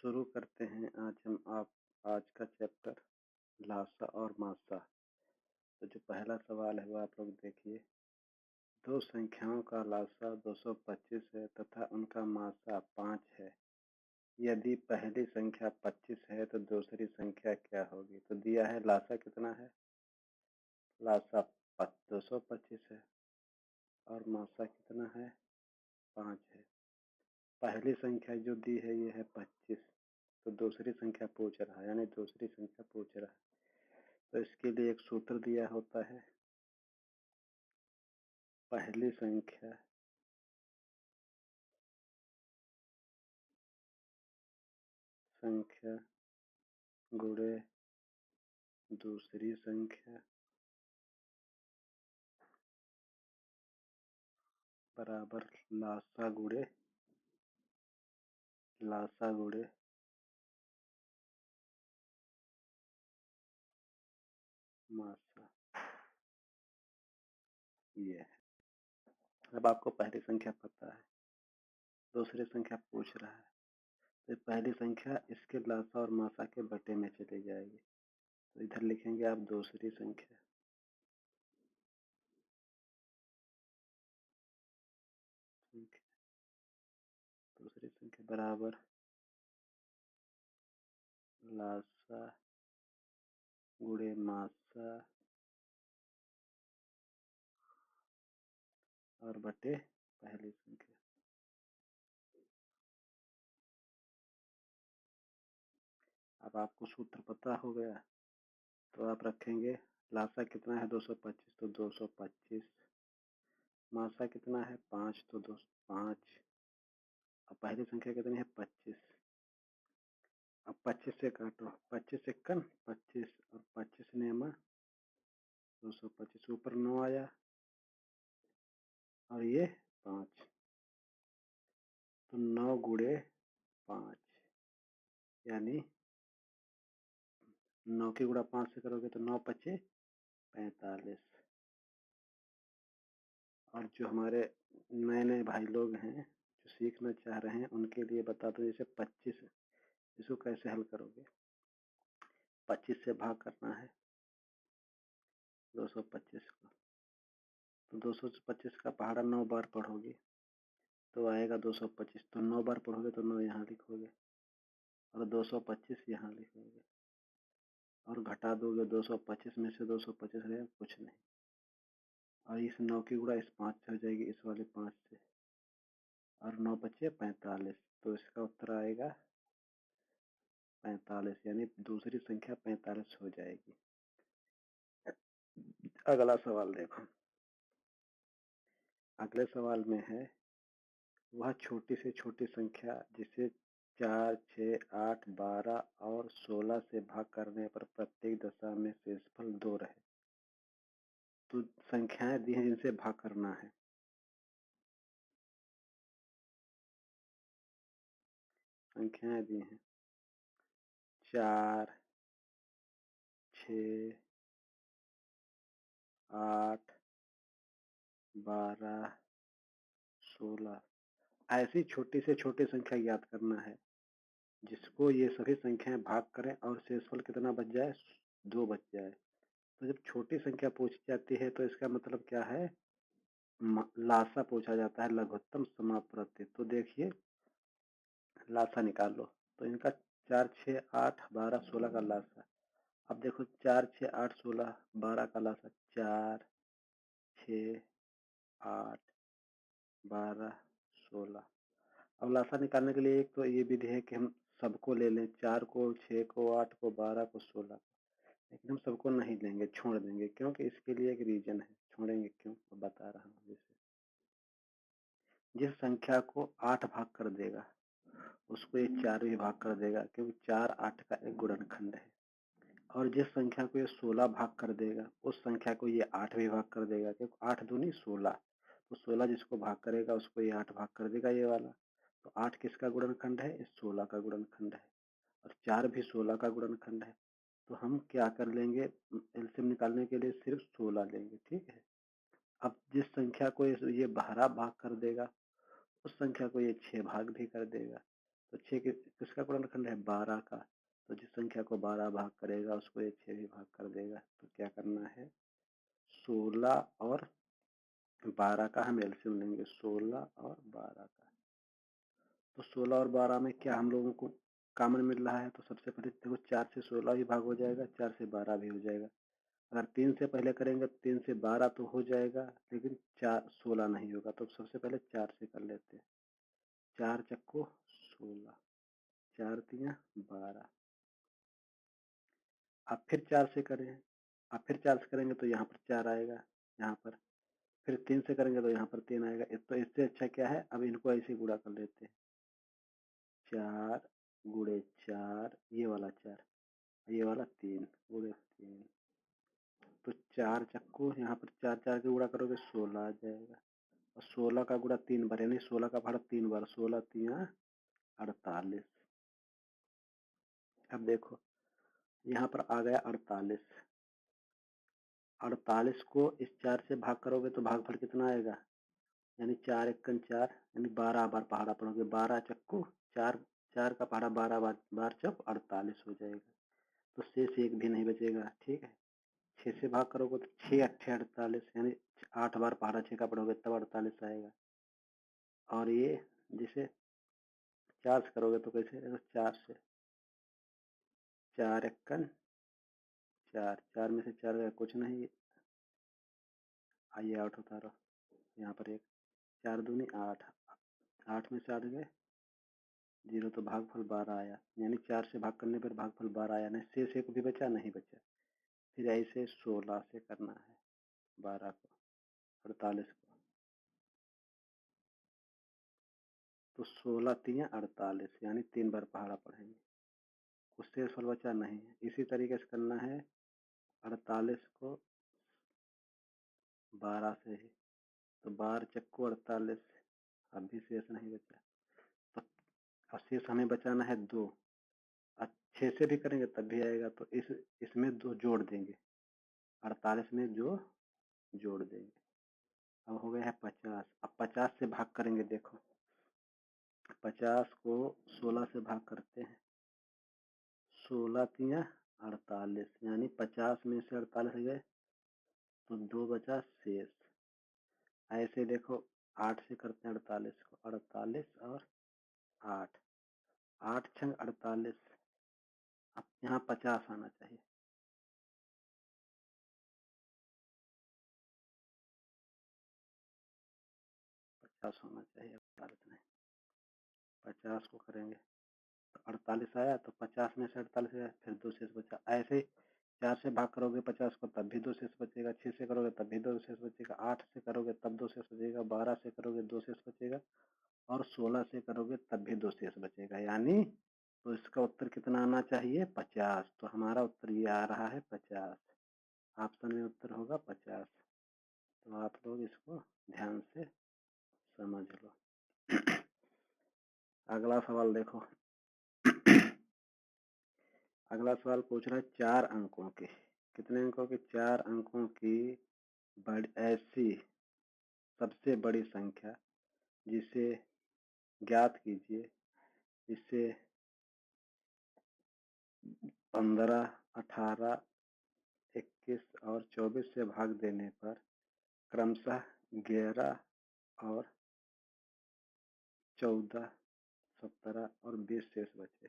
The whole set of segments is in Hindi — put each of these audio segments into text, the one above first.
शुरू करते हैं। आज का चैप्टर लासा और मासा। तो जो पहला सवाल है वो आप लोग देखिए। दो संख्याओं का लासा 225 है तथा उनका मासा 5 है। यदि पहली संख्या 25 है तो दूसरी संख्या क्या होगी? तो दिया है लासा कितना है, लासा 225 है और मासा कितना है, 5 है। पहली संख्या जो दी है ये है 25, तो दूसरी संख्या पूछ रहा है, यानी दूसरी संख्या पूछ रहा है। तो इसके लिए एक सूत्र दिया होता है, पहली संख्या गुणे दूसरी संख्या बराबर लासा गुणे मासा। ये है। अब आपको पहली संख्या पता है, दूसरी संख्या पूछ रहा है, तो पहली संख्या इसके लासा और मासा के बटे में चली जाएगी। तो इधर लिखेंगे आप दूसरी संख्या, दूसरी संख्या बराबर लासा गुणे मासा और बटे पहली संख्या। अब आपको सूत्र पता हो गया, तो आप रखेंगे लासा कितना है 225, तो 225, मासा कितना है 5, तो 205, अब पहली संख्या कितनी है 25। अब 25 से काटो, 25 एकन 25 और 25 नेमा 225, ऊपर 9 आया और ये 5, तो 9 गुणे 5 यानी 9 की गुणा 5 से करोगे तो 9 पचे 45। और जो हमारे नए नए भाई लोग हैं जो सीखना चाह रहे हैं उनके लिए बता दो, जैसे 25 है, इसको कैसे हल करोगे। 25 से भाग करना है 225 को, तो 225 का पहाड़ा 9 बार पढ़ोगे तो आएगा 225, तो 9 बार पढ़ोगे तो 9 यहाँ लिखोगे और 225 यहाँ लिखोगे और घटा दोगे, 225 में से 225 रहेगा कुछ नहीं, और इस 9 की गुणा इस 5 से हो जाएगी, इस वाले 5 से, और 9 बचे 45, तो इसका उत्तर आएगा 45, यानी दूसरी संख्या 45 हो जाएगी। अगला सवाल देखो। अगले सवाल में है, वह छोटी से छोटी संख्या जिसे 4, 6, 8, 12 और 16 से भाग करने पर प्रत्येक दशा में शेषफल 2 रहे। तो संख्याएं दी हैं जिनसे भाग करना है। संख्याएं दी हैं 4, 6, 8, 12, 16। ऐसी छोटी से छोटी संख्या याद करना है जिसको ये सभी संख्याएं भाग करें और शेषफल कितना बच जाए, 2 बच जाए। तो जब छोटी संख्या पूछी जाती है तो इसका मतलब क्या है, लासा पूछा जाता है, लघुत्तम समापवर्ती। तो देखिए लासा निकाल लो, तो इनका 4, 6, 8, 12, 16 का लासा। अब देखो 4, 6, 8, 16, 12 का लासा 4, 6, 8, 12, 16। अब लासा निकालने के लिए एक तो ये विधि है कि हम सबको ले लें, 4 को, 6 को, 8 को, 12 को, 16 को, लेकिन हम सबको नहीं लेंगे, छोड़ देंगे, क्योंकि इसके लिए एक रीजन है। छोड़ेंगे क्यों, बता रहा हूँ। जैसे जिस संख्या को 8 भाग कर देगा उसको ये 4 भी भाग कर देगा, क्योंकि 4 8 का एक गुणनखंड है। और जिस संख्या को ये 16 भाग कर देगा उस संख्या को ये 8 भी भाग कर देगा, क्योंकि 8 दूनी 16, तो 16 जिसको भाग करेगा उसको ये 8 भाग कर देगा, ये वाला। तो 8 किसका गुणनखंड है, इस 16 का गुणनखंड है, और 4 भी 16 का गुणनखंड है। तो हम क्या कर लेंगे, एलसीएम निकालने के लिए सिर्फ 16 लेंगे, ठीक है। अब जिस संख्या को ये 12 भाग कर देगा उस संख्या को ये 6 भाग भी कर देगा, तो 6 किसका गुणनखंड है? 12 का। तो जिस संख्या को 12 भाग करेगा उसको ये 6 भी भाग कर देगा। तो क्या करना है? 16 और 12 का हम एलसीएम लेंगे। 16 और 12 का। तो 16 और 12 में क्या हम लोगों को कॉमन मिल रहा है? तो सबसे पहले देखो 4 से 16 भी भाग हो जाएगा, 4 से 12 भी हो जाएगा। अगर 3 से पहले करेंगे तो 3 से 12 तो हो जाएगा, लेकिन 4 16 नहीं होगा। तो सबसे पहले 4 से कर लेते हैं। 4 चक्को 16, 4 तियां 12। अब फिर 4 से करें। अब फिर 4 से करेंगे तो यहाँ पर 4 आएगा, यहाँ पर। फिर 3 से करेंगे तो यहाँ पर 3 आएगा। तो इससे अच्छा क्या है, अब इनको ऐसे गुणा कर लेते हैं। 4 गुणे 4, ये वाला 4, ये वाला 3 गुणे 3। तो 4 चक्को यहाँ पर 4 4 के गुणा करोगे 16 आ जाएगा। और 16 का गुणा 3 बार, यानी 16 का भाड़ा 3 बार। 16 तियां 48। अब देखो यहाँ पर आ गया 48। 48 को इस 4 से भाग करोगे तो भागफल कितना आएगा? यानी 4 एकन 4, यानी 12 बार पहाड़ा पढ़ोगे। 12 चक्कू 4, 4 का पहाड़ा 12 बार जब 48 हो जाएगा। तो शेष एक भी नहीं बचेगा। ठीक है। 6 से भाग करोगे तो 6 अट्ठे 48, यानी 8 बार पहाड़ा 6 का पढ़ोगे तब 48 आएगा। और ये जिसे 4 से करोगे तो कैसे? 4 से 4 एकन 4, 4 में से 4 गया कुछ नहीं। आइए 8 उतारो, यहाँ पर एक 4 दूनी 8, 8 में से 8 गए 0, तो भागफल 12 आया। यानी 4 से भाग करने पर भागफल 12 आया। नहीं शेष एक भी बचा? नहीं बचा। फिर ऐसे 16 से करना है, 12 को 48 को। तो 16 तियां 48, यानी 3 बार पहाड़ा पढ़ेंगे। कुछ शेषफल बचा नहीं है। इसी तरीके से करना है 48 को 12 से ही। तो 12 चक्को 48, अब भी शेष नहीं बचा। तो अब शेष हमें बचाना है 2। अब 6 से भी करेंगे तब भी आएगा। तो इसमें 2 जोड़ देंगे, 48 में जो जोड़ देंगे। अब हो गया है 50। अब 50 से भाग करेंगे। देखो 50 को 16 से भाग करते हैं। 16 तियां 48, यानी 50 में से 48 गए तो 2 बचा शेष। ऐसे देखो 8 से करते हैं 48 को। 48 और 8, 8 छंग 48। अब यहाँ 50 आना चाहिए। 50 होना चाहिए, 48 नहीं। 50 को करेंगे तो 48 आया। तो 50 में से 48 गया, फिर 2 शेष बचा। ऐसे 4 से भाग करोगे 50 को तब भी 2 शेष बचेगा। 6 से करोगे तब भी 2 शेष बचेगा। 8 से करोगे तब 2 शेष बचेगा। 12 से करोगे 2 शेष बचेगा। और 16 से करोगे तब भी 2 शेष बचेगा। यानी तो इसका उत्तर कितना आना चाहिए? 50। तो हमारा उत्तर ये आ रहा है 50। ऑप्शन में उत्तर होगा 50। तो आप लोग इसको ध्यान से समझ लो। अगला सवाल देखो। अगला सवाल पूछ रहा है 4 अंकों की। कितने अंकों की? 4 अंकों की ऐसी सबसे बड़ी संख्या जिसे ज्ञात कीजिए, जिसे 15, 18, 21 और 24 से भाग देने पर क्रमशः 11 और 14, 17 और 20 शेष बचे।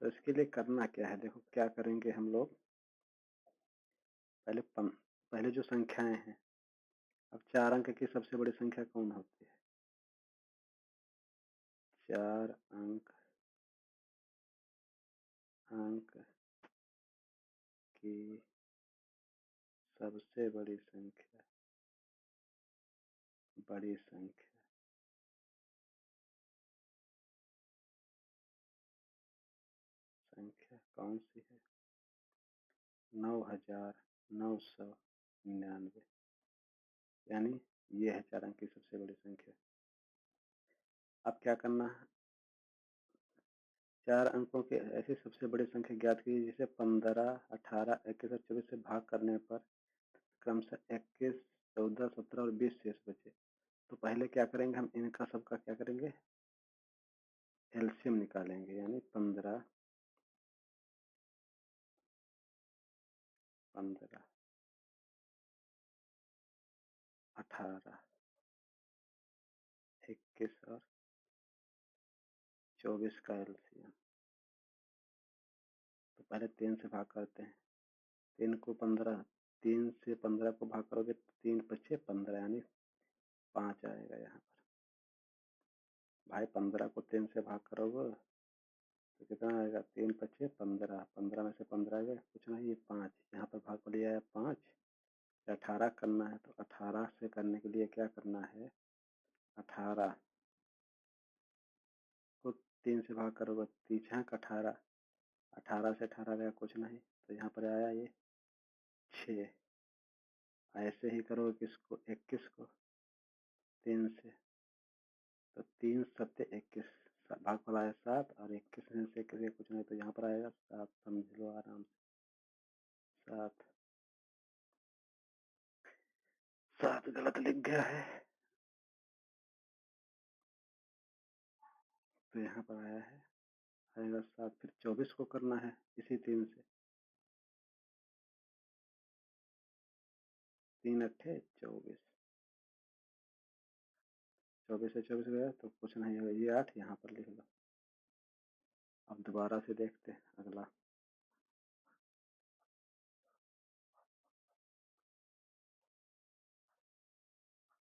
तो इसके लिए करना क्या है? देखो क्या करेंगे हम लोग। पहले जो संख्याएं हैं, अब 4 अंक की सबसे बड़ी संख्या कौन होती है? 4 अंक की सबसे बड़ी संख्या, संख्या कौन सी है? 9999, यानी ये है 4 अंक की सबसे बड़ी संख्या। अब क्या करना है? 4 अंकों के ऐसी सबसे बड़ी संख्या ज्ञात कीजिए जिसे 15, 18, 21 और 24 से भाग करने पर क्रमशः 21, 14, 17 और 20 शेष बचे। तो पहले क्या करेंगे? हम इनका सबका क्या करेंगे? एलसीएम निकालेंगे, यानी 15 15 18 21 और 24 का एलसीएम। तो पहले 3 से भाग करते हैं। 3 को 15 3 से 15 को भाग करोगे तो 3 पचे 15 यानी 5 आएगा यहाँ पर। भाई 15 को 3 से भाग करोगे तो कितना आएगा? 3 पचे 15, 15 में से 15 आएगा, कुछ नहीं, ये 5 यहाँ पर भाग लिया है 5। 18 करना है तो 18 से करने के लिए क्या करना है? 18 को 3 से भाग करोगे, 3 18, 18 से 18 गया, कुछ नहीं, तो यहाँ पर आया ये 6। ऐसे ही करोगे किसको? 21 को 3 से, तो 3 सत्ते 21, भागफल आया 7 और 21 में से कुछ नहीं, तो यहाँ पर आएगा 7। समझ लो आराम से। 7 गलत लिख गया है, तो यहाँ पर आया है, आएगा 7। फिर 24 को करना है इसी 3 से, 3 अट्ठे 24, 24 से 24 गया तो कुछ नहीं होगा, ये 8 यहाँ पर लिख लो। अब दोबारा से देखते हैं अगला।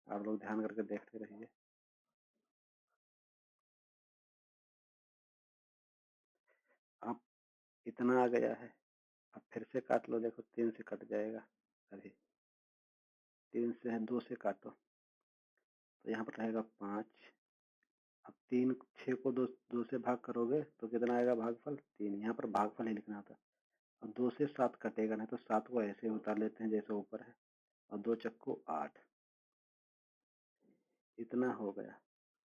आप लोग ध्यान करके देखते रहिए। अब इतना आ गया है, अब फिर से काट लो, देखो 3 से कट जाएगा, अभी 3 से है, 2 से काटो तो यहाँ पर रहेगा 5। अब 3 6 को 2 से भाग करोगे तो कितना आएगा भागफल? 3। यहाँ पर भागफल ही लिखना था। और 2 से 7 कटेगा नहीं, तो 7 को ऐसे ही उतार लेते हैं जैसे ऊपर है, और 2 चक्को 8, इतना हो गया।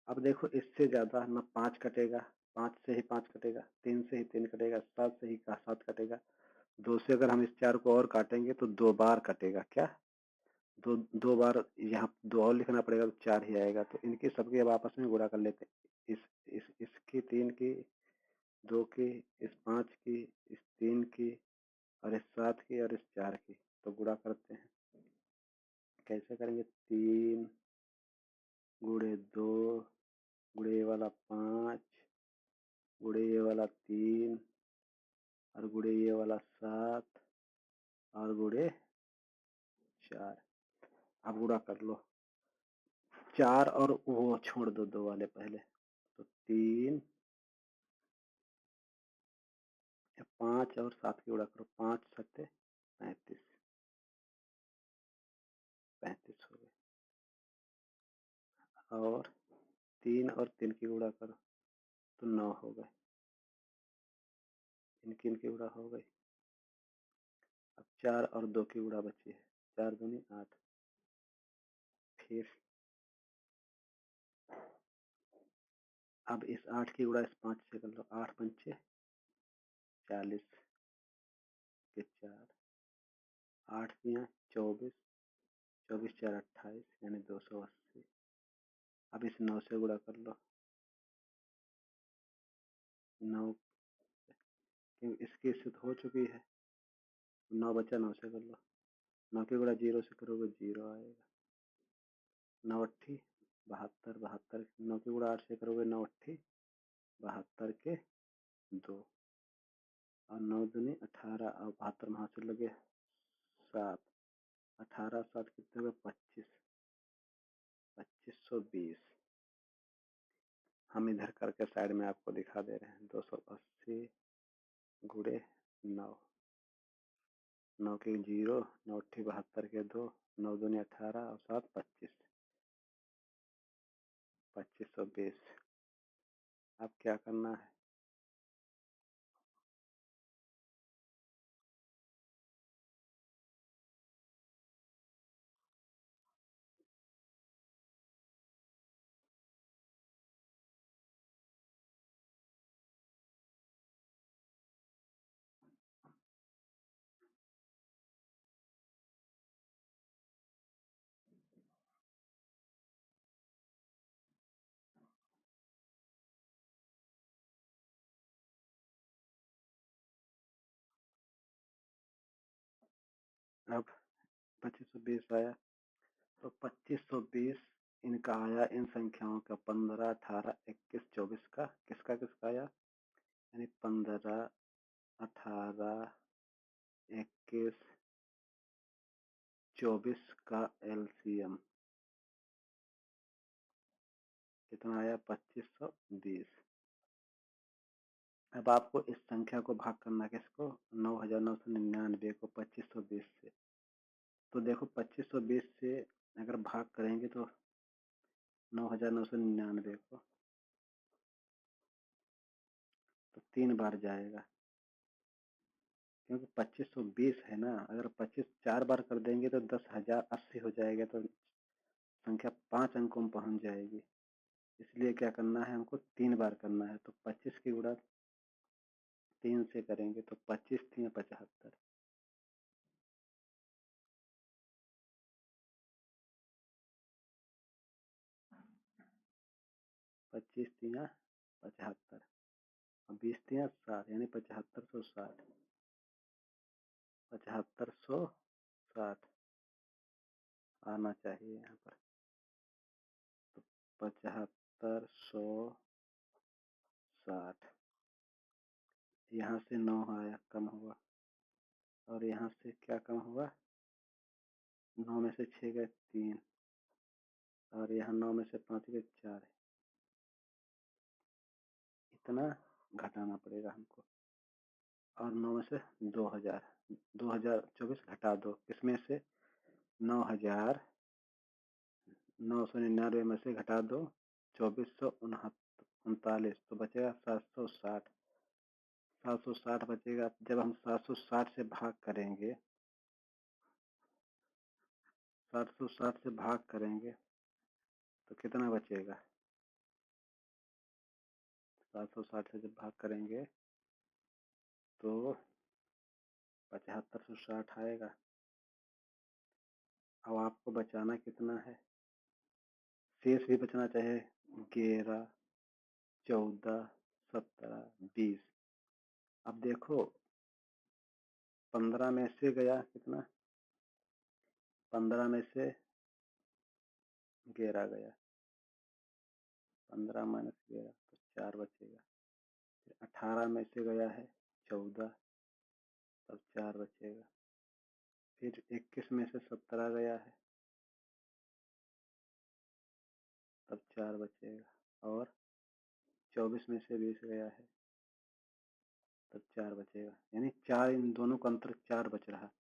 अब देखो इससे ज्यादा ना 5 कटेगा, 5 से ही 5 कटेगा, 3 से ही 3 कटेगा, 7 से ही 7 कटेगा, 2 से अगर हम इस 4 को और काटेंगे तो 2 बार कटेगा। क्या? 2 बार, यहाँ 2 और लिखना पड़ेगा तो 4 ही आएगा। तो इनकी सबकी अब आपस में गुणा कर लेते हैं। इसकी 3 की, 2 की, इस 5 की, इस 3 की, और इस 7 की, और इस 4 की, तो गुणा करते हैं। कैसे करेंगे? 3 गुणे 2 गुणे ये वाला 5 गुणे ये वाला 3 और गुणे ये वाला 7 और गुणे 4। अब गुणा कर लो, 4 और वो छोड़ दो, 2 वाले पहले, तो 3 5 और 7 की गुणा करो, 5 सत्ते 35, 35 हो गए। और 3 और 3 की गुणा करो तो 9 हो गए। इनकी गुणा हो गई। अब 4 और 2 की गुणा बची है, 4 दूनी 8। फिर अब इस 8 की गुणा इस 5 से कर लो, 8 पंचे 40 के 4, 8 तियां 24, 24 4 28 यानी 280। अब इस 9 से गुणा कर लो, 9 इसकी स्थिति हो चुकी है, 9 बचा, 9 से कर लो, 9 की गुणा 0 से करोगे 0 आएगा। 9 अट्ठी 72, 72 9 की गुणा 8 से करोगे 9 अट्ठी 72 के 2, और 9 दूनी 18 और 72 में हाथ से लगे 7, 18 7 कितने हुए? 25, 2520। हम इधर करके साइड में आपको दिखा दे रहे हैं। 280 गुणे 9, 9 के 0, 9 अट्ठी 72 के 2, 9 दूनी 18 और 7 25, 2520। अब क्या करना है? अब 2520 आया तो 2520 इनका आया, इन संख्याओं का 15, 18, 21, 24 का किसका किसका आया, यानी 15, 18, 21, 24 का एलसीएम कितना आया, 2520। अब आपको इस संख्या को भाग करना किसको, 9999 को 2520 से। तो देखो 2520 से अगर भाग करेंगे तो 9999 को तो 3 बार जाएगा, क्योंकि 2520 है ना। अगर 25 4 बार कर देंगे तो 10,080 हो जाएगा, तो संख्या 5 अंकों में पहुंच जाएगी। इसलिए क्या करना है, हमको 3 बार करना है। तो 25 की गुणा 3 से करेंगे तो 25 3 75, 25 3 75 और 20 3 60, यानी 7560, 7560 आना चाहिए यहाँ पर। तो 7560, यहाँ से 9 आया, कम हुआ, और यहाँ से क्या कम हुआ, 9 में से 6 गए 3, और यहाँ 9 में से 5 गए 4, इतना घटाना पड़ेगा हमको। और 9 में से 2000, 2024 घटा दो, इसमें से 9,999 में से घटा दो 2439, तो बचेगा 760, 760 बचेगा। जब हम 760 से भाग करेंगे, 760 से भाग करेंगे तो कितना बचेगा, 760 से जब भाग करेंगे तो 7560 आएगा। अब आपको बचाना कितना है, शेष भी बचना चाहिए, 11, 14, 17, 20। अब देखो 15 में से गया कितना, 15 में से 11 गया, 15 माइनस 11 तो 4 बचेगा। फिर 18 में से गया है 14, तब 4 बचेगा। फिर 21 में से 17 गया है, तब 4 बचेगा। और 24 में से 20 गया है, तब 4 बचेगा, यानी 4, इन दोनों का अंतर 4 बच रहा।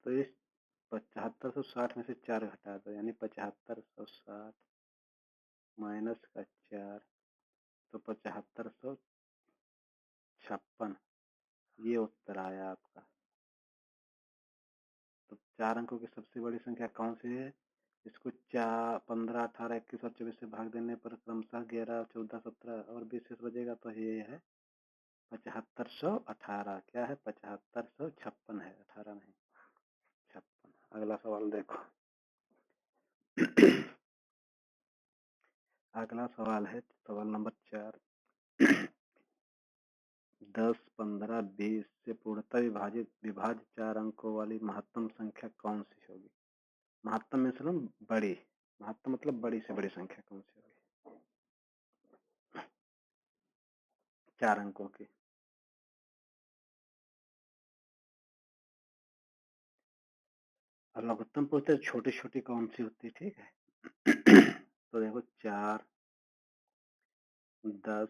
तो इस 7560 में से 4 घटा दो, यानी 7560 माइनस का 4, तो 7556, ये उत्तर आया आपका। तो 4 अंकों की सबसे बड़ी संख्या कौन सी है, इसको 4, 15, 18, 21 और 24 से भाग देने पर क्रमशः 11, 14, 17 और 20 शेष बचेगा, तो ये है 7518। क्या है, 7556 है, 18 नहीं, 56। अगला सवाल देखो। अगला सवाल है सवाल नंबर 4। 10, 15, 20 से पूर्णतः विभाज्य 4 अंकों वाली महत्तम संख्या कौन सी होगी। महत्तम में से बड़ी, महत्तम मतलब बड़ी से बड़ी संख्या कौन सी होगी 4 अंकों की। और लघुत्तम पूछते छोटी छोटी कौन सी होती है, ठीक है। तो देखो 4, 10,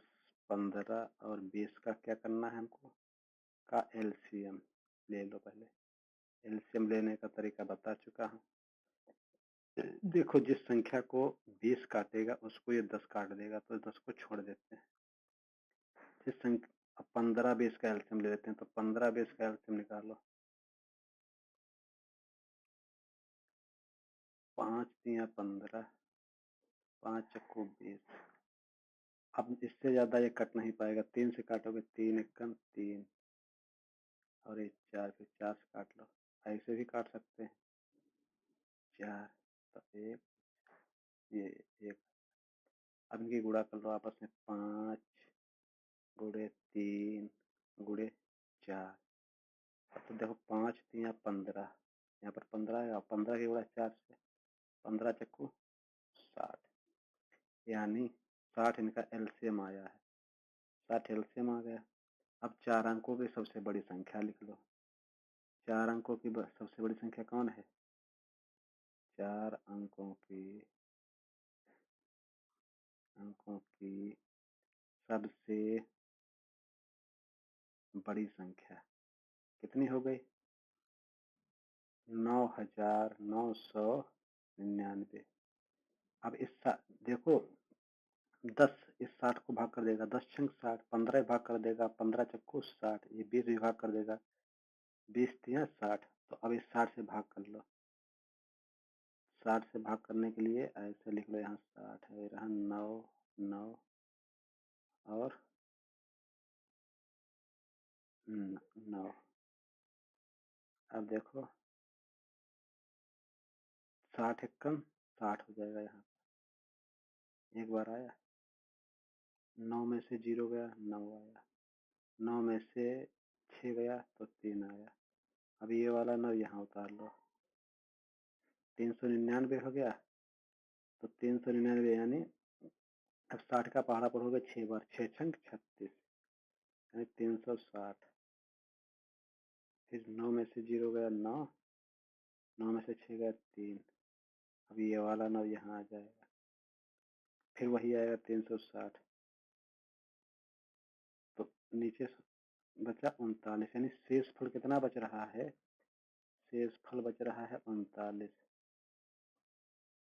15 और 20 का क्या करना है हमको, का एलसीएम ले लो। पहले एलसीएम लेने का तरीका बता चुका हूँ। देखो जिस संख्या को 20 काटेगा उसको ये 10 काट देगा, तो 10 को छोड़ देते हैं। जिस संख्या 15 20 का एलसीएम ले लेते हैं, तो 15 20 का एलसीएम निकालो, 5 3 15, 5 चक्कू 20। अब इससे ज्यादा ये कट नहीं पाएगा, 3 से काटोगे 3 एकम 3, और ये 4, फिर 4 से काट लो, ऐसे भी काट सकते हैं 4, तो 1, ये 1। अब इनकी गुणा कर लो आपस में, 5 गुणे 3 गुणे 4। अब तो देखो 5 3 15, यहाँ पर 15 है और 15 के गुणा 4 से 15 चक्कू 60, यानी 60 इनका एलसीएम आया है। 60 एलसीएम आ गया। अब 4 अंकों की सबसे बड़ी संख्या लिख लो। 4 अंकों की सबसे बड़ी संख्या कौन है? 4 अंकों की सबसे बड़ी संख्या कितनी हो गई? 9,999। अब देखो 10 इस 60 को भाग कर देगा, 10 छंग 60, 15 भाग कर देगा, 15 चक्कू 60, ये 20 भी भाग कर देगा, 20 तिया 60। तो अब इस 60 से भाग कर लो। 60 से भाग करने के लिए ऐसे लिख लो, यहाँ 60 है, रहा 9 9 और 9। अब देखो 60 एकम 60 हो जाएगा। यहाँ एक बार आया, 9 में से 0 गया, 9 आया, 9 में से 6 गया तो 3 आया। अब ये वाला 9 यहाँ उतार लो, 399 हो गया। तो 399 यानी अब 60 का पहाड़ा पर हो गया 6 बार, 6 छंग 36, यानी 360। फिर 9 में से 0 गया 9, 9 में से 6 गया 3। अब ये वाला 9 यहाँ आ जाएगा, फिर वही आएगा 360। तो नीचे बचा 39, यानी शेष फल कितना बच रहा है? शेष फल बच रहा है 39।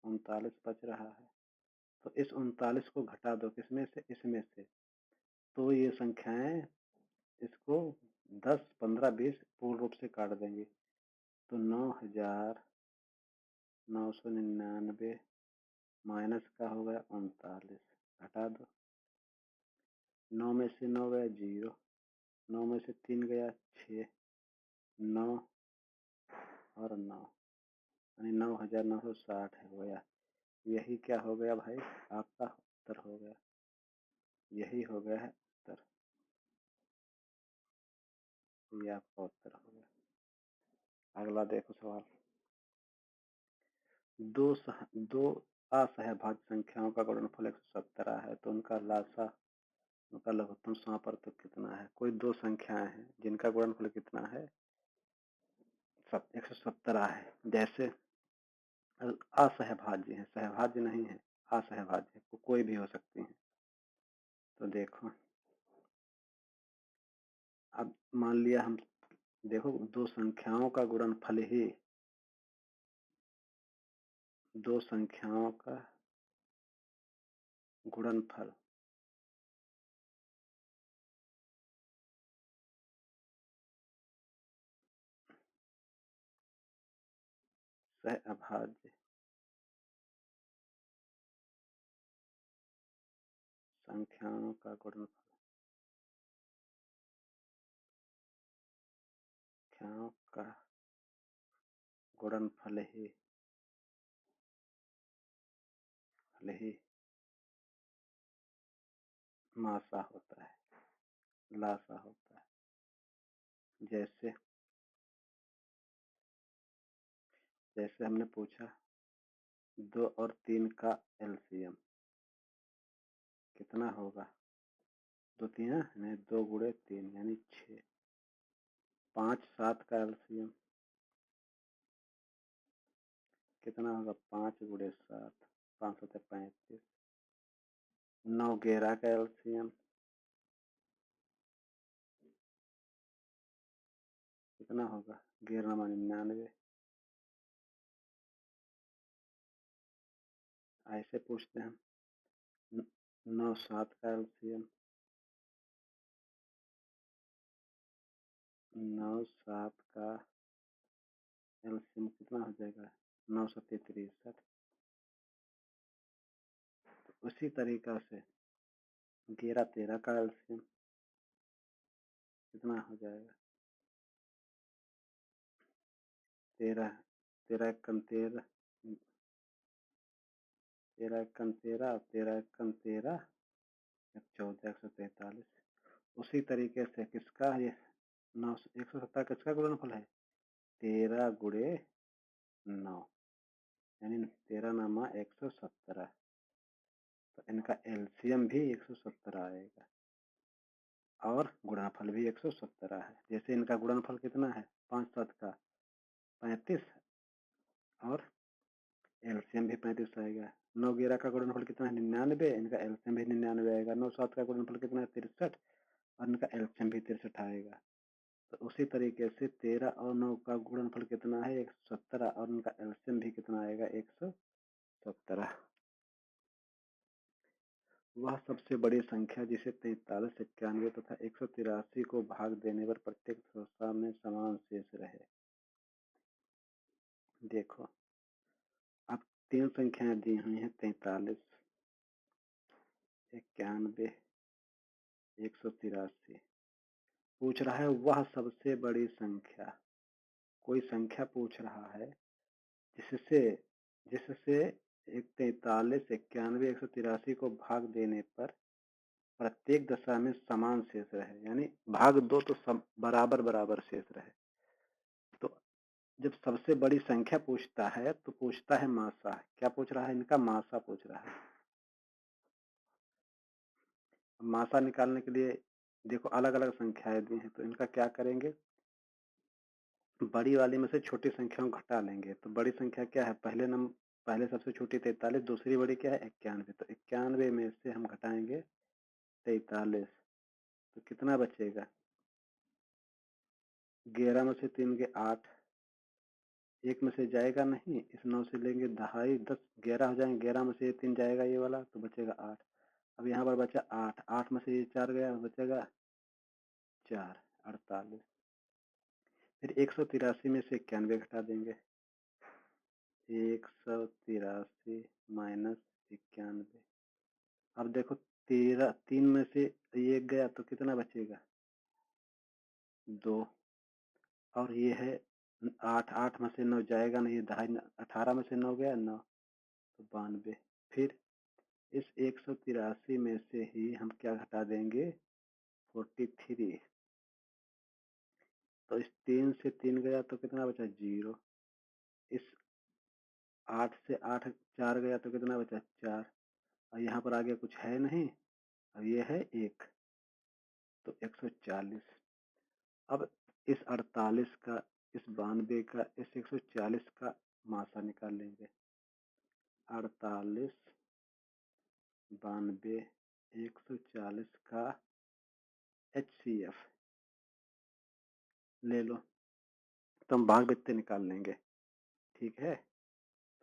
39 बच रहा है। तो इस 39 को घटा दो, किसमें से? इसमें से। तो ये संख्याएं इसको 10, 15, 20 पूर्ण रूप से काट देंगे। तो 9,999 माइनस का हो गया 39, घटा दो। 9 में से 9 गया 0, 9 में से 3 गया 6, 9 और 9, यानी 9,960 हो गया। यही क्या हो गया भाई? आपका उत्तर हो गया। यही हो गया है उत्तर। ये आपका उत्तर हो गया। अगला देखो सवाल। दो असहभाज्य संख्याओं का गुणनफल 117 है, तो उनका लघुत्तम समापवर्तक कितना है? कोई दो संख्याएं हैं जिनका गुणनफल कितना है? 117 है। जैसे असहभाज्य है, सहभाज्य नहीं है, असहभाज्य, तो कोई भी हो सकती है। तो देखो, अब मान लिया हम, देखो दो संख्याओं का गुणनफल ही, दो संख्याओं का गुणनफल सहअभाज्य संख्याओं का गुणनफल, संख्याओं का गुणनफल ही मासा होता है, लासा होता है। जैसे हमने पूछा 2 और 3 का एलसीएम कितना होगा? 2 3 नहीं, 2 गुणे 3 यानी 6। 5 7 का एलसीएम कितना होगा? 5 गुणे 7, 5 7 35। 9 11 का एलसीएम कितना होगा? 11 99। ऐसे पूछते हैं। 9 7 का एलसीएम, 9 7 का एलसीएम कितना हो जाएगा? 9 7 63। उसी तरीका से 11 13 का एलसीएम कितना हो जाएगा? 13 13 एकम 13, 13 एकम 13, 13 एकम 13, 14 143। उसी तरीके से किसका ये 9 117 किसका गुणनफल है? 13 गुणे 9, यानी 13 9 117। तो इनका एलसीएम भी 117 आएगा और गुणनफल भी 117 है। जैसे इनका गुणनफल कितना है, 5 7 का 35 और एलसीएम भी 35 आएगा। 9 11 का गुणनफल कितना है, 99, इनका एलसीएम भी 99 आएगा। 9 7 का गुणनफल कितना है, 63 और इनका एलसीएम भी 63 आएगा। तो उसी तरीके से 13 और 9 का गुणनफल कितना है, 117 और इनका एलसीएम भी कितना आएगा, 117। वह सबसे बड़ी संख्या जिसे 43 91 तथा 183 को भाग देने पर प्रत्येक दशा में समान शेष रहे। देखो अब 3 संख्याएं दी हुई हैं, 43 91 183। पूछ रहा है वह सबसे बड़ी संख्या, कोई संख्या पूछ रहा है जिससे जिससे 43 91 183 को भाग देने पर प्रत्येक दशा में समान शेष रहे, यानी भाग दो तो सब बराबर बराबर शेष रहे। तो जब सबसे बड़ी संख्या पूछता है तो पूछता है मासा। क्या पूछ रहा है, इनका मासा पूछ रहा है। मासा निकालने के लिए देखो अलग अलग संख्याएं दी हैं, तो इनका क्या करेंगे, बड़ी वाली में से छोटी संख्याओं को घटा लेंगे। तो बड़ी संख्या क्या है, पहले सबसे छोटी 43, दूसरी बड़ी क्या है 91। तो 91 में से हम घटाएंगे 43, तो कितना बचेगा, 11 में से 3 के 8, एक में से जाएगा नहीं, इस 9 से लेंगे 2.5 10 11 हो जाएंगे, 11 में से 3 जाएगा ये वाला तो बचेगा 8। अब यहाँ पर बचा 8, 8 में से ये 4 गया बचेगा 4, 48। फिर 183 में से 91 घटा देंगे, 183 माइनस 91। अब देखो 3 में से 1 गया तो कितना बचेगा, 2। और ये है 8, 8 में से 9 जाएगा नहीं, 18 में से 9 गया 9, तो 92। फिर इस 183 में से ही हम क्या घटा देंगे, 43। तो इस 3 से 3 गया तो कितना बचा, 0। इस 8 से 8 4 गया तो कितना बचा, 4। और यहाँ पर आगे कुछ है नहीं, अब ये है 1, तो 140। अब इस 48 का, इस 92 का, इस 140 का मासा निकाल लेंगे। 48 92 140 का HCF ले लो, तो हम भाग बित्ते निकाल लेंगे। ठीक है,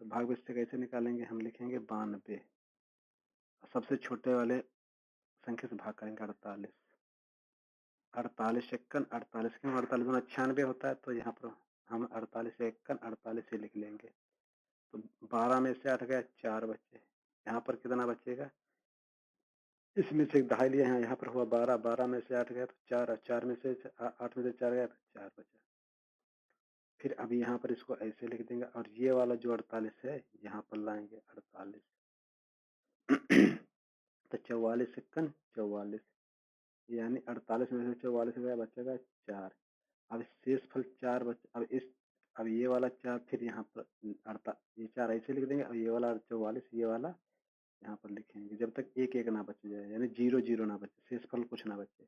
तो भाग बित्ते कैसे निकालेंगे, हम लिखेंगे 92, सबसे छोटे वाले संख्या से भाग करेंगे 48। 48 51 48 क्यों, 48 में 96 होता है, तो यहाँ पर हम 48 51 48 ही लिख लेंगे। तो 12 में से 8 गया, 4 बचे। यहाँ पर कितना बचेगा, इसमें से 2.5 लिया है, यहाँ पर हुआ 12, 12 में से 8 गया तो 4, 4 में से 8 में से 4 गया तो 4 बचा। फिर अब यहाँ पर इसको ऐसे लिख देंगे और ये वाला जो 48 है यहाँ पर लाएंगे 48। तो 44 51 44, यानी 48 में से 44 गया बचेगा 4। अब शेषफल 4 अब ये वाला 4 फिर यहाँ पर ये 4 ऐसे लिख देंगे और ये वाला 44 ये वाला यहाँ पर लिखेंगे, जब तक 1 1 ना बच जाए, यानी 0 0 ना बचे, शेषफल कुछ ना बचे।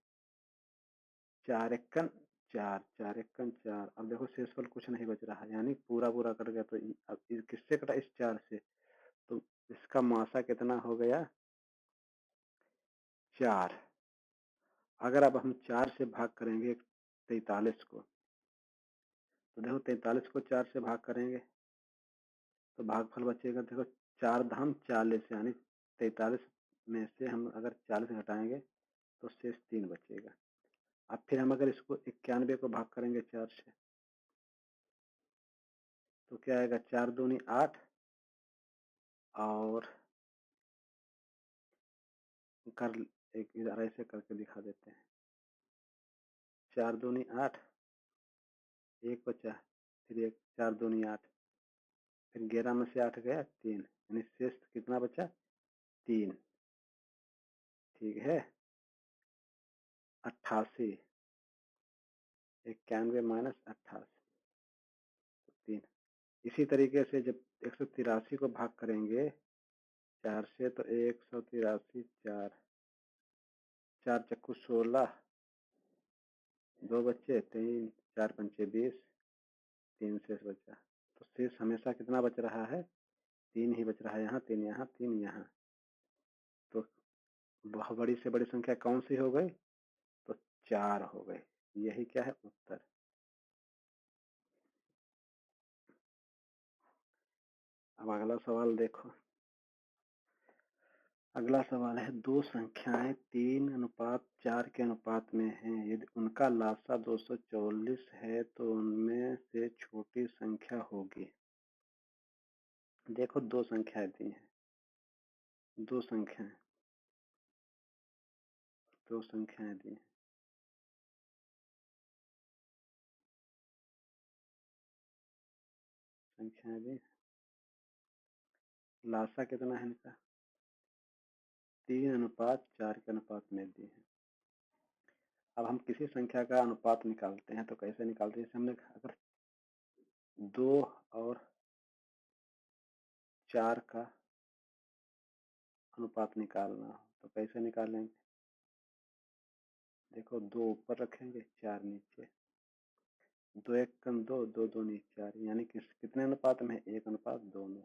4 51 4, 4 51 4। अब देखो शेषफल कुछ नहीं बच रहा, यानी पूरा पूरा कट गया। तो अब किससे कटा, इस 4 से, तो इसका मासा कितना हो गया, 4। अगर अब हम 4 से भाग करेंगे 43 को, तो देखो 43 को 4 से भाग करेंगे तो भागफल बचेगा, देखो 4 धाम 40, यानी 43 में से हम अगर 40 घटाएंगे तो शेष 3 बचेगा। अब फिर हम अगर इसको 91 को भाग करेंगे 4 से, तो क्या आएगा, 4 दूनी 8 और कर एक इधर ऐसे करके दिखा देते हैं, 4 दूनी 8, 1 बचा, फिर 1 4 दूनी 8, फिर 11 में से 8 गया 3, यानी शेष कितना बचा, 3। ठीक है, 88, 91 माइनस 88, 3। इसी तरीके से जब 183 को भाग करेंगे 4 से तो 183 4 4 चक्कू 16 2 बच्चे 3 4 पंचे 20 3 शेष बचा। तो शेष हमेशा कितना बच रहा है? 3 ही बच रहा है। यहाँ 3 यहाँ 3 यहाँ। तो बहुत बड़ी से बड़ी संख्या कौन सी हो गई? तो 4 हो गई। यही क्या है? उत्तर। अब अगला सवाल देखो। अगला सवाल है, दो संख्याएं 3:4 के अनुपात में हैं। यदि उनका लासा 244 है तो उनमें से छोटी संख्या होगी। देखो दो संख्याएं दी हैं, दो संख्याएं दी हैं। संख्याएं दी, लासा कितना है इनका? 3:4 के अनुपात में दी है। अब हम किसी संख्या का अनुपात निकालते हैं तो कैसे निकालते हैं? जैसे हमने अगर 2 और 4 का अनुपात निकालना हो तो कैसे निकालेंगे? देखो 2 ऊपर रखेंगे, 4 नीचे। 2 एक कम 2, 2 दूनी 4, यानी कितने अनुपात में? 1:2 में।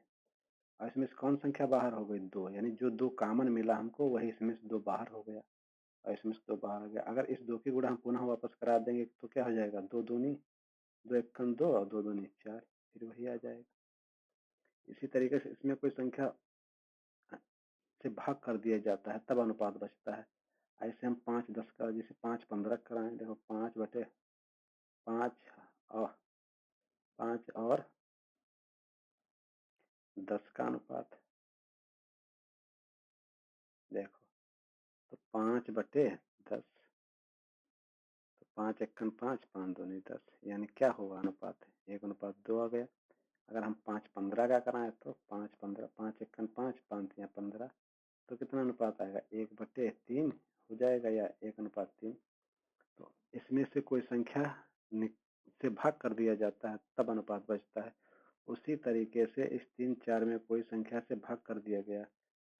और इसमें से कौन संख्या बाहर हो गई? 2, यानी जो 2 कॉमन मिला हमको वही इसमें से 2 बाहर हो गया और इसमें से 2 बाहर हो गया। अगर इस 2 की गुणा हम पुनः वापस करा देंगे तो क्या हो जाएगा? 2 दूनी 2 एक कम 2 और 2 दूनी 4, फिर वही आ जाएगा। इसी तरीके से इसमें कोई संख्या से भाग कर दिया जाता है तब अनुपात बचता है। ऐसे हम 5 10 का, जैसे 5 15 कराएं। देखो 5/5 और 5 और 10 का अनुपात देखो, तो 5/10, तो 5 एकम 5, 5 दूनी 10, यानी क्या होगा? अनुपात 1:2 आ गया। अगर हम 5 15 का कराएं तो 5 15, 5 एकम 5, 5 या 15, तो कितना अनुपात आएगा? 1/3 हो जाएगा या 1:3। तो इसमें से कोई संख्या से भाग कर दिया जाता है तब अनुपात बचता है। उसी तरीके से इस 3 4 में कोई संख्या से भाग कर दिया गया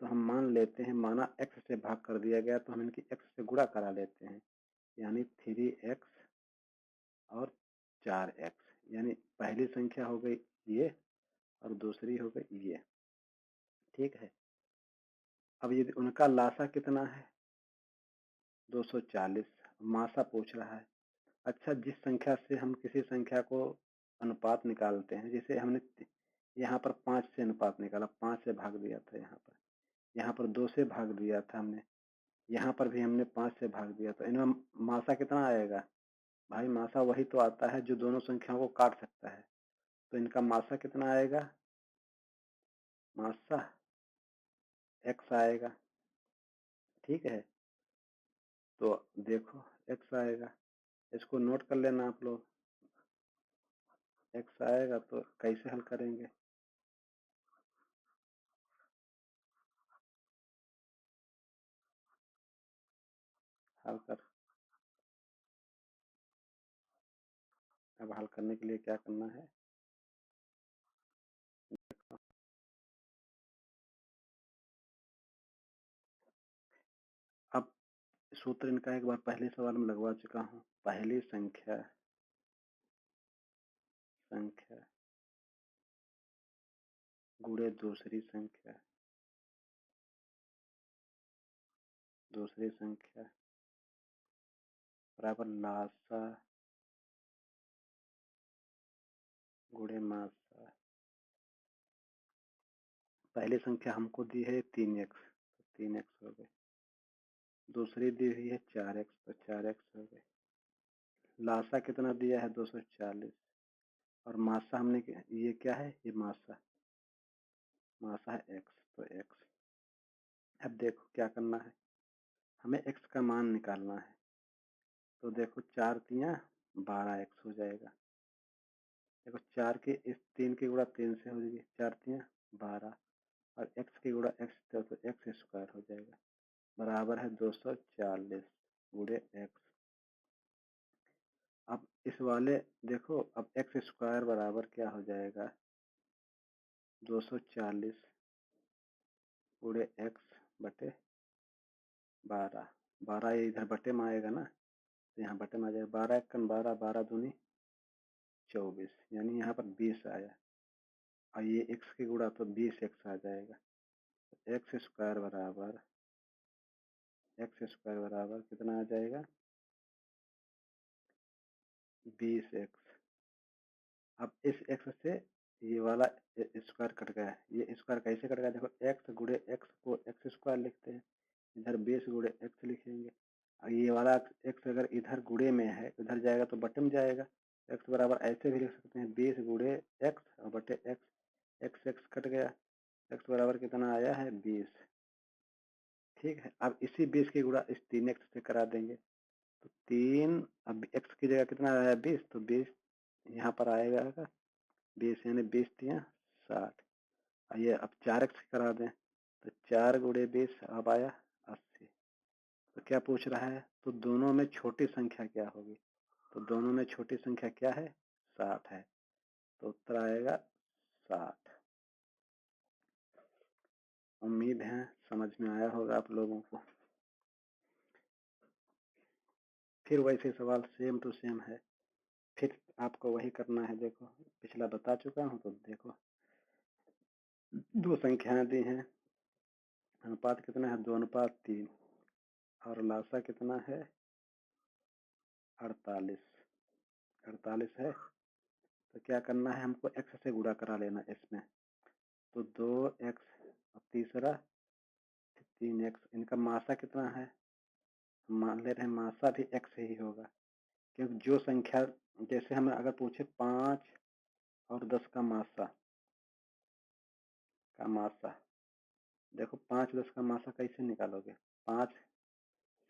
तो हम मान लेते हैं, माना x से भाग कर दिया गया तो हम इनकी x से गुणा करा लेते हैं, यानी 3x और 4x, यानी पहली संख्या हो गई ये और दूसरी हो गई ये। ठीक है। अब यदि उनका लासा कितना है? 240। मासा पूछ रहा है। अच्छा, जिस संख्या से हम किसी संख्या को अनुपात निकालते हैं, जैसे हमने यहाँ पर 5 से अनुपात निकाला, 5 से भाग दिया था, यहाँ पर 2 से भाग दिया था हमने, यहाँ पर भी हमने 5 से भाग दिया, तो इनमें मासा कितना आएगा? भाई मासा वही तो आता है जो दोनों संख्याओं को काट सकता है। तो इनका मासा कितना आएगा? मासा x आएगा। ठीक है, तो देखो x आएगा, इसको नोट कर लेना आप लोग। x आएगा तो कैसे हल करेंगे? हल कर अब हल करने के लिए क्या करना है? अब सूत्र इनका एक बार पहले सवाल में लगवा चुका हूँ। पहली संख्या गुणे दूसरी संख्या बराबर लासा गुणे मासा। पहली संख्या हमको दी है 3x, तो 3x हो गए। दूसरी दी हुई है 4x, तो 4x हो गए। लासा कितना दिया है? 240। और मासा हमने ये क्या है? ये मासा है x, तो x। अब देखो क्या करना है, हमें x का मान निकालना है। तो देखो 4 तियां 12x हो जाएगा। देखो 4 की इस 3 की गुणा 3 से हो जाएगी, 4 तियां 12, और x की गुणा x से तो x स्क्वायर हो जाएगा, बराबर है 240 गुणे x। अब इस वाले देखो, अब x स्क्वायर बराबर क्या हो जाएगा? 240 गुणे x बटे 12। 12 ये इधर बटे में आएगा ना, तो यहाँ बटे में आ जाएगा 12 एकन 12, 12 दूनी 24, यानी यहाँ पर 20 आया। और ये x की गुणा तो 20x आ जाएगा। एक्स स्क्वायर बराबर कितना आ जाएगा 20x। अब इस x से ये वाला स्क्वायर कट गया, ये स्क्वायर कैसे कट गया, देखो x गुणे x को x स्क्वायर लिखते हैं, इधर 20 गुणे x लिखेंगे। और ये वाला x अगर इधर गुणे में है, इधर जाएगा तो बटे में जाएगा। x बराबर ऐसे भी लिख सकते हैं 20 गुणे x और बटे x कट गया, x बराबर कितना आया है 20। ठीक है, अब इसी 20 की गुणा इस 3x से करा देंगे, तो 3, अब x की जगह कितना आया 20, तो 20 यहाँ पर आएगा 20, यानी 20 3 60। ये अब 4x करा दें, तो 4 गुणे 20 अब आया 80। तो क्या पूछ रहा है, तो दोनों में छोटी संख्या क्या होगी, तो दोनों में छोटी संख्या क्या है 60 है, तो उत्तर आएगा 60। उम्मीद है समझ में आया होगा आप लोगों को। फिर वैसे सवाल सेम टू सेम है, फिर आपको वही करना है। देखो पिछला बता चुका हूँ, तो देखो दो संख्याएं दी हैं, अनुपात कितना है 2:3 और लासा कितना है 48 है। तो क्या करना है, हमको x से गुणा करा लेना इसमें, तो 2x और तीसरा 3x। इनका मासा कितना है, मान ले रहे हैं मासा भी x ही होगा, क्योंकि जो संख्या, जैसे हमें अगर पूछे 5 और 10 का मासा, देखो 5 10 का मासा कैसे निकालोगे, 5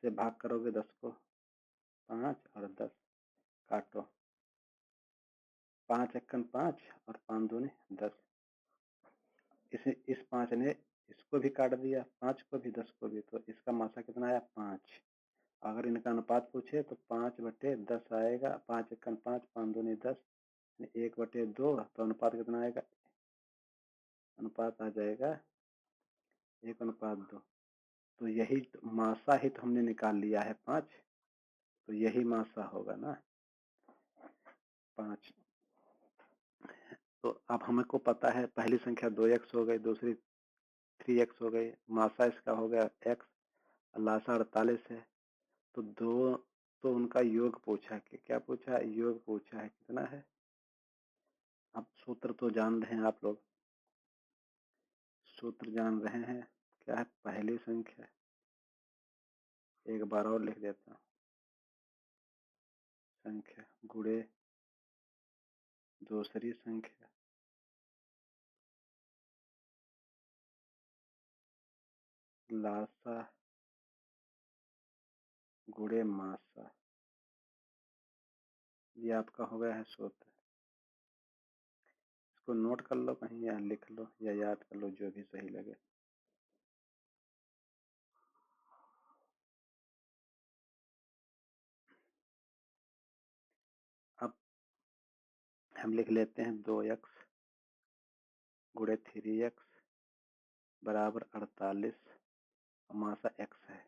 से भाग करोगे 10 को, 5 और 10 काटो, 5 एकन 5 और 5 दूनी 10। इस 5 ने इसको भी काट दिया, 5 को भी 10 को भी, तो इसका मासा कितना आया 5। अगर इनका अनुपात पूछे तो 5/10 आएगा, 5 एकन 5, 5 दूनी 10, 1/2, तो अनुपात कितना आएगा, अनुपात आ जाएगा 1:2। तो यही मासा ही तो हमने निकाल लिया है 5, तो यही मासा होगा ना 5। तो अब हमको पता है पहली संख्या 2x हो गई, दूसरी 3x हो गई, मासा इसका हो गया x, लासा 48 है। तो दो, तो उनका योग पूछा है, कि क्या पूछा है, योग पूछा है, कितना है। अब सूत्र तो जान रहे हैं आप लोग, सूत्र जान रहे हैं, क्या है, पहली संख्या, एक बार और लिख देता हूँ, संख्या गुणे दूसरी संख्या लासा गुणे मासा, ये आपका हो गया है सूत्र। इसको नोट कर लो कहीं, या लिख लो या याद कर लो, जो भी सही लगे। अब हम लिख लेते हैं 2x गुणे 3x बराबर 48, मासा x है।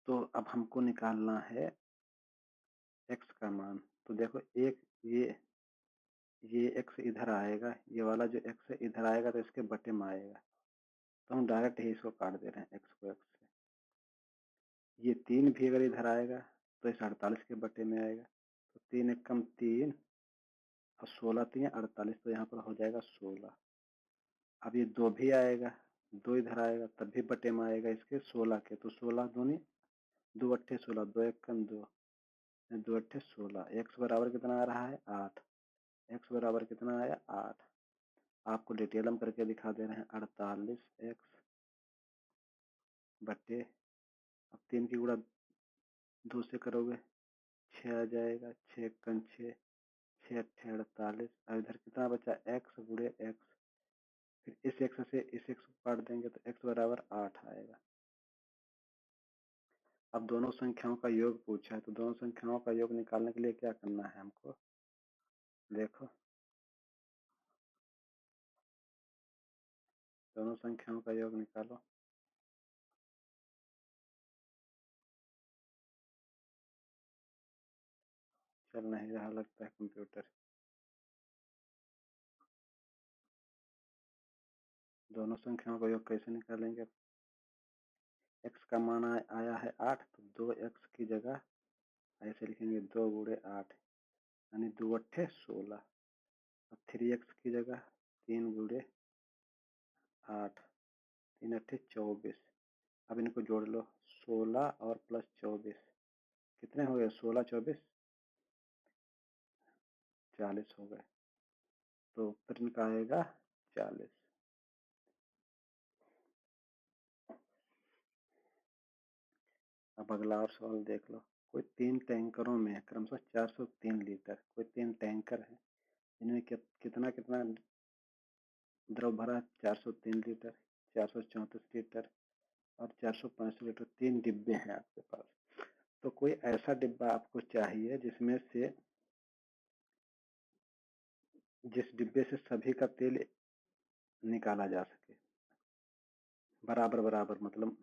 तो अब हमको निकालना है x का मान। तो देखो एक ये x इधर आएगा, ये वाला जो x है इधर आएगा, तो इसके बटे में आएगा, तो हम डायरेक्ट ही इसको काट दे रहे हैं x को x से। ये 3 भी अगर इधर आएगा तो इस 48 के बटे में आएगा, तो 3 एकम 3 और 16 3 48, तो यहाँ पर हो जाएगा 16। अब ये 2 भी आएगा, 2 इधर आएगा तब भी बटे में आएगा इसके 16 के, तो 16 दूनी 2 अट्ठे 16, 2 एकम 2, 2 अट्ठे 16। x बराबर कितना आ रहा है 8, x बराबर कितना आया 8। आपको डिटेल हम करके दिखा दे रहे हैं, 48x बटे, अब 3 की गुणा 2 से करोगे 6 आ जाएगा, 6 एकम 6, 6 अट्ठे 48। अब इधर कितना बचा x गुणे x, फिर इस x से इस x को काट देंगे तो x बराबर 8 आएगा। अब दोनों संख्याओं का योग पूछा है, तो दोनों संख्याओं का योग निकालने के लिए क्या करना है हमको, देखो दोनों संख्याओं का योग निकालो। चल नहीं रहा लगता है कंप्यूटर। दोनों संख्याओं का योग कैसे निकालेंगे? x का मान आया है 8, तो 2x की जगह ऐसे लिखेंगे 2 गुणे 8 यानी 2 अट्ठे 16। अब 3x की जगह 3 गुणे 8, 3 अट्ठे 24। अब इनको जोड़ लो, 16 और प्लस 24 कितने हो गए? 16 24 40 हो गए। तो उत्तर इनका आएगा 40। अब अगला और सवाल देख लो। कोई 3 टैंकरों में क्रमशः 403 लीटर, कोई 3 टैंकर है, इनमें कितना कितना द्रव भरा? 403 लीटर, 434 लीटर और 465 लीटर। 3 डिब्बे हैं आपके पास। तो कोई ऐसा डिब्बा आपको चाहिए जिस डिब्बे से सभी का तेल निकाला जा सके बराबर बराबर, मतलब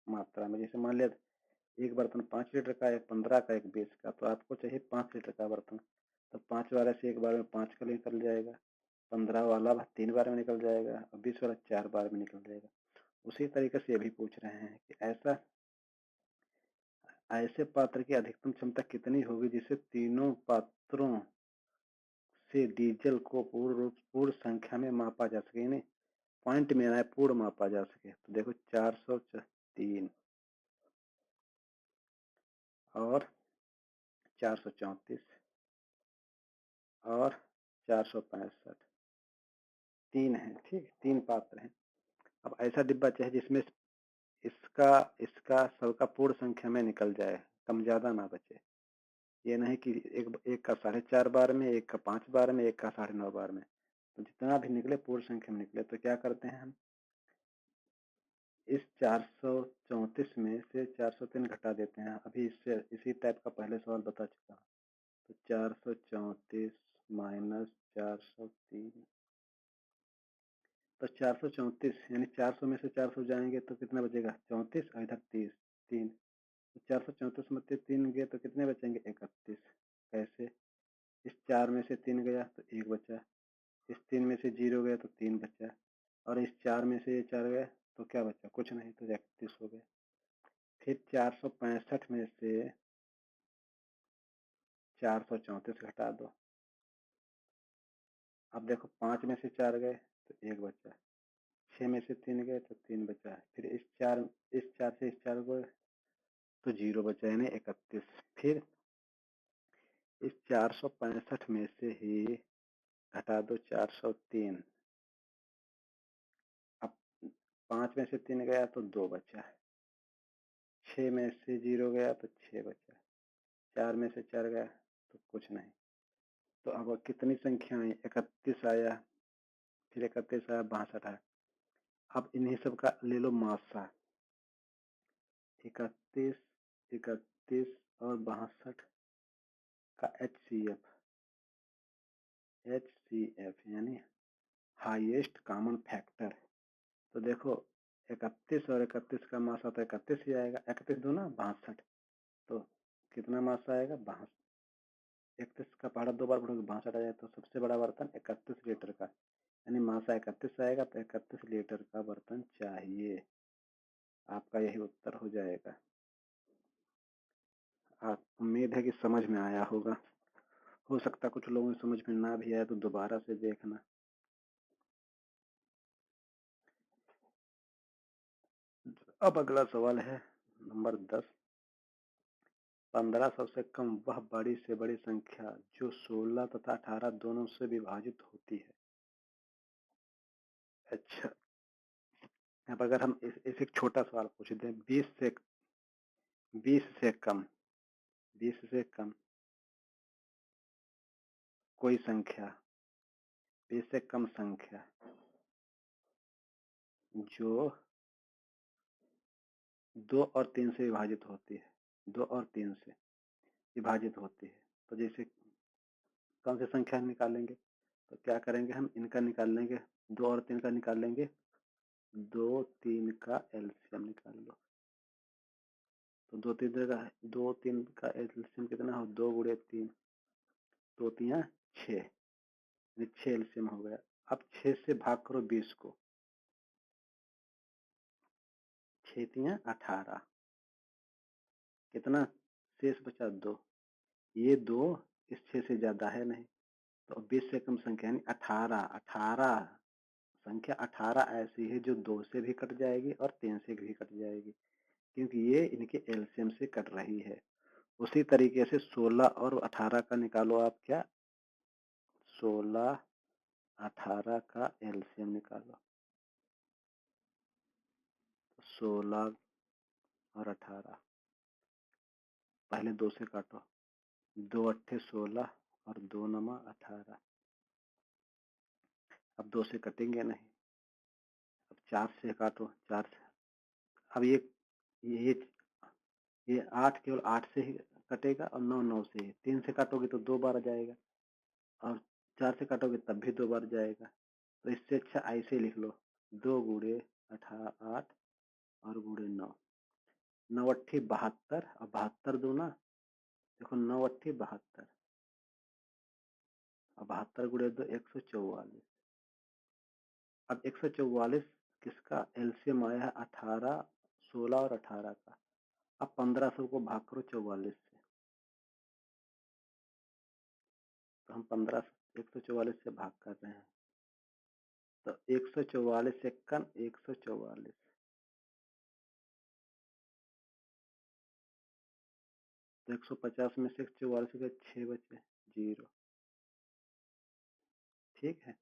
मात्रा में। जैसे मान लिया एक बर्तन 5 लीटर का, एक 15 का, एक 20 का, तो आपको चाहिए 5 लीटर का बर्तन। तो 5 वाले से एक बार में 5 का निकल जाएगा, 15 वाला 3 बार में निकल जाएगा और 20 वाला 4 बार में निकल जाएगा। उसी तरीके से ये भी पूछ रहे हैं कि ऐसे पात्र की अधिकतम क्षमता कितनी होगी जिसे तीनों पात्रों से डीजल को पूर्ण संख्या में मापा जा सके, यानी पॉइंट में आए पूर्ण मापा जा सके। तो देखो 403 और 434 और 465, 3 है, ठीक, 3 पात्र हैं। अब ऐसा डिब्बा चाहिए जिसमें इसका इसका सबका पूर्ण संख्या में निकल जाए, कम ज्यादा ना बचे। ये नहीं कि एक का 4.5 बार में, एक का 5 बार में, एक का 9.5 बार में। तो जितना भी निकले पूर्ण संख्या में निकले। तो क्या करते हैं हम, इस 434 में से 403 घटा देते हैं। अभी इससे इसी टाइप का पहले सवाल बता चुका हूँ। तो 434 माइनस 403, तो 434 यानी 400 में से 400 जाएंगे तो कितना बचेगा? 34 और इधर 30, 3। तो 434 में 3 गए तो कितने बचेंगे? 31। कैसे? इस 4 में से 3 गया तो 1 बचा, इस 3 में से 0 गया तो 3 बचा, और इस 4 में से ये 4 गया तो क्या बचा? कुछ नहीं, तो 31 हो गया। फिर 465 में से 434 घटा दो। अब देखो 5 में से 4 गए तो 1 बचा, 6 में से 3 गए तो 3 बचा, फिर इस 4 से इस 4 गए तो 0 बचा यानी 31। फिर इस 465 में से ही घटा दो 403। अब 5 में से 3 गया तो 2 बचा, 6 में से 0 गया तो 6 बचा, 4 में से 4 गया तो कुछ नहीं। तो अब कितनी संख्या आई? 31 आया, फिर 31 आया, 62 आया। अब इन्हीं सब का ले लो मासा। 31, 31 और 62 का HCF यानी हाईएस्ट कॉमन फैक्टर। तो देखो 31 और 31 का मासा तो 31 ही आएगा, 31 दूना 62। तो कितना मासा आएगा? 62। 31 का पहाड़ा 2 बार बढ़ोगे 62 आ जाए। तो सबसे बड़ा बर्तन 31 लीटर का, यानी मासा 31 आएगा, तो 31 लीटर का बर्तन चाहिए। आपका यही उत्तर हो जाएगा। आप उम्मीद है कि समझ में आया होगा। हो सकता कुछ लोगों को समझ में ना भी आया तो दोबारा से देखना। अब अगला सवाल है नंबर 10। 15 सबसे कम वह बड़ी से बड़ी संख्या जो 16 तथा 18 दोनों से विभाजित होती है। अच्छा, अब अगर हम इस एक छोटा सवाल पूछ दें, 20 से कम, 20 से कम कोई संख्या, 20 से कम संख्या जो 2 और 3 से विभाजित होती है, 2 और 3 से विभाजित होती है। तो जैसे कौन सी संख्या निकालेंगे? तो क्या करेंगे हम, इनका निकाल लेंगे, 2 और 3 का निकाल लेंगे, 2 3 का एलसीएम निकाल लो। तो 2 3 का एलसीएम कितना हो? 2 गुणे 3, 2 3 6, 6 एलसीएम हो गया। अब 6 से भाग करो 20 को, 6 3 18, कितना शेष बचा? 2। ये 2 इस 6 से ज्यादा है नहीं, तो 20 से कम संख्या यानी 18। 18 संख्या 18 ऐसी है जो 2 से भी कट जाएगी और 3 से भी कट जाएगी, क्योंकि ये इनके एलसीएम से कट रही है। उसी तरीके से 16 और 18 का निकालो आप। क्या? 16 18 का एलसीएम निकालो। 16 और 18, पहले 2 से काटो, 2 अट्ठे 16 और 2 नमा 18। अब 2 से कटेंगे नहीं, अब 4 से काटो, 4 से। अब ये ये 8 केवल 8 से ही कटेगा और 9 9 से ही। 3 से काटोगे तो 2 बार जाएगा और 4 से काटोगे तब भी 2 बार जाएगा। तो इससे अच्छा ऐसे लिख लो, 2 गुणे 8 और गुणे 9, 9 अट्ठी 72 और 72 दूना, देखो 9 अट्ठी 72 और 72 गुणे 2 144। अब 144 किसका एलसीएम आया है? 18, 16 और 18 का। अब 1500 को भाग करो 44 से, तो हम 144 से भाग कर रहे हैं, तो 144 एकन 144, तो 150 में से 144 के 6 बचे, 0। ठीक है,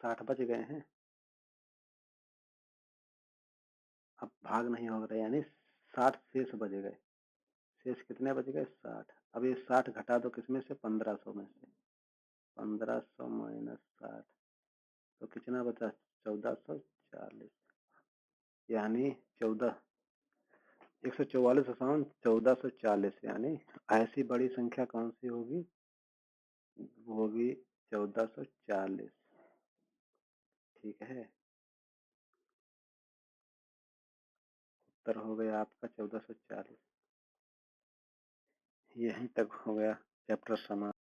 60 बच गए हैं। अब भाग नहीं हो रहा, यानी 60 शेष बच गए। शेष कितने बच गए? 60। अब ये 60 घटा दो किसमें से? 1500 में से। 1500 माइनस 60, तो कितना बचा? 1440, यानी 14, 144 असाउंड 1440, यानी ऐसी बड़ी संख्या कौन सी होगी? वो होगी 1440। ठीक है, उत्तर हो गया आपका 1440। यहीं तक हो गया चैप्टर समाप्त।